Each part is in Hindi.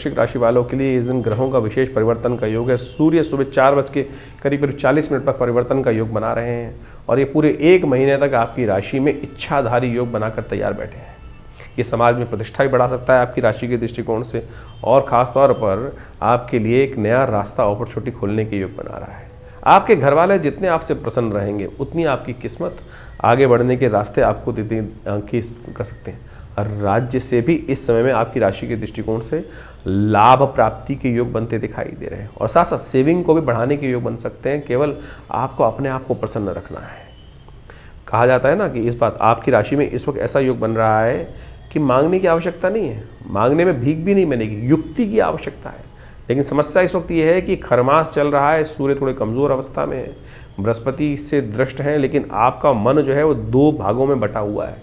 वृश्चिक राशि वालों के लिए इस दिन ग्रहों का विशेष परिवर्तन का योग है। सूर्य सुबह 4 बज के करीब 40 मिनट तक परिवर्तन का योग बना रहे हैं और ये पूरे 1 महीने तक आपकी राशि में इच्छाधारी योग बनाकर तैयार बैठे हैं। ये समाज में प्रतिष्ठा भी बढ़ा सकता है आपकी राशि के दृष्टिकोण से, और ख़ास तौर पर आपके लिए एक नया रास्ता अपॉर्चुनिटी खोलने के योग बना रहा है। आपके घर वाले जितने आपसे प्रसन्न रहेंगे उतनी आपकी किस्मत आगे बढ़ने के रास्ते आपको कर सकते हैं। राज्य से भी इस समय में आपकी राशि के दृष्टिकोण से लाभ प्राप्ति के योग बनते दिखाई दे रहे हैं और साथ साथ सेविंग को भी बढ़ाने के योग बन सकते हैं। केवल आपको अपने आप को प्रसन्न रखना है। कहा जाता है ना कि इस बात आपकी राशि में इस वक्त ऐसा योग बन रहा है कि मांगने की आवश्यकता नहीं है, मांगने में भीख भी नहीं मिलेगी, युक्ति की आवश्यकता है। लेकिन समस्या इस वक्त ये है कि खरमास चल रहा है, सूर्य थोड़े कमज़ोर अवस्था में है, बृहस्पति से दृष्ट है, लेकिन आपका मन जो है वो 2 भागों में बटा हुआ है।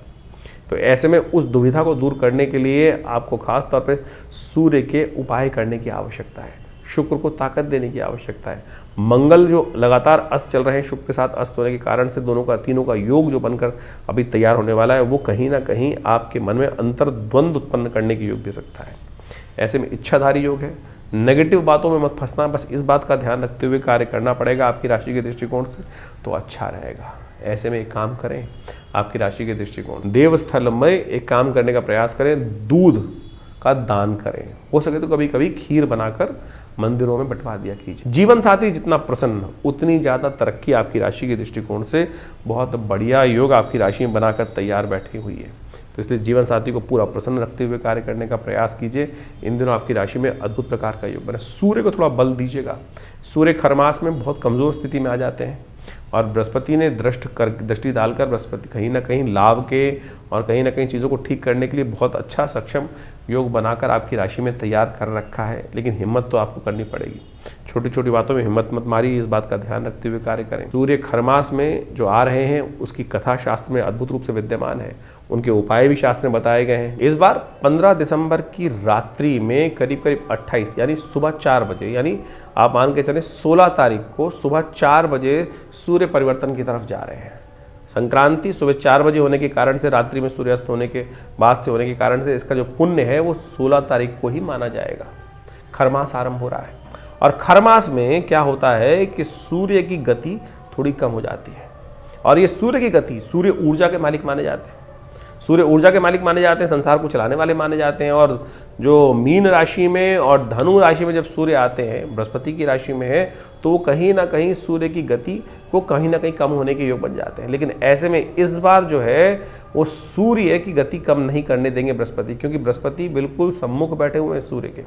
तो ऐसे में उस दुविधा को दूर करने के लिए आपको खास तौर पर सूर्य के उपाय करने की आवश्यकता है, शुक्र को ताकत देने की आवश्यकता है। मंगल जो लगातार अस्त चल रहे हैं, शुक्र के साथ अस्त होने के कारण से तीनों का योग जो बनकर अभी तैयार होने वाला है वो कहीं ना कहीं आपके मन में अंतर्द्वंद उत्पन्न करने के योग दे सकता है। ऐसे में इच्छाधारी योग है। नेगेटिव बातों में मत फंसना, बस इस बात का ध्यान रखते हुए कार्य करना पड़ेगा आपकी राशि के दृष्टिकोण से, तो अच्छा रहेगा। ऐसे में एक काम करें, आपकी राशि के दृष्टिकोण देवस्थल में एक काम करने का प्रयास करें, दूध का दान करें। हो सके तो कभी कभी खीर बनाकर मंदिरों में बंटवा दिया कीजिए। जीवन साथी जितना प्रसन्न उतनी ज़्यादा तरक्की आपकी राशि के दृष्टिकोण से बहुत बढ़िया योग आपकी राशि में बनाकर तैयार बैठी हुई है। तो इसलिए जीवन साथी को पूरा प्रसन्न रखते हुए कार्य करने का प्रयास कीजिए। इन दिनों आपकी राशि में अद्भुत प्रकार का योग बने। सूर्य को थोड़ा बल दीजिएगा। सूर्य खरमास में बहुत कमज़ोर स्थिति में आ जाते हैं और बृहस्पति ने दृष्टि डालकर बृहस्पति कहीं ना कहीं लाभ के और कहीं ना कहीं चीज़ों को ठीक करने के लिए बहुत अच्छा सक्षम योग बनाकर आपकी राशि में तैयार कर रखा है। लेकिन हिम्मत तो आपको करनी पड़ेगी। छोटी छोटी बातों में हिम्मत मत मारिए, इस बात का ध्यान रखते हुए कार्य करें। सूर्य खरमास में जो आ रहे हैं उसकी कथा शास्त्र में अद्भुत रूप से विद्यमान है, उनके उपाय भी शास्त्र में बताए गए हैं। इस बार 15 दिसंबर की रात्रि में करीब 28 यानी सुबह 4 बजे, यानी आप मान के चलें 16 तारीख को सुबह 4 बजे सूर्य परिवर्तन की तरफ जा रहे हैं। संक्रांति सुबह 4 बजे होने के कारण से, रात्रि में सूर्यास्त होने के बाद से होने के कारण से इसका जो पुण्य है वो 16 तारीख को ही माना जाएगा। खरमास आरंभ हो रहा है और खरमास में क्या होता है कि सूर्य की गति थोड़ी कम हो जाती है और ये सूर्य की गति, सूर्य ऊर्जा के मालिक माने जाते हैं। सूर्य ऊर्जा के मालिक माने जाते हैं, संसार को चलाने वाले माने जाते हैं। और जो मीन राशि में और धनु राशि में जब सूर्य आते हैं, बृहस्पति की राशि में है, तो वो कहीं ना कहीं सूर्य की गति को कहीं ना कहीं कम होने के योग बन जाते हैं। लेकिन ऐसे में इस बार जो है वो सूर्य की गति कम नहीं करने देंगे बृहस्पति, क्योंकि बृहस्पति बिल्कुल सम्मुख बैठे हुए हैं सूर्य के।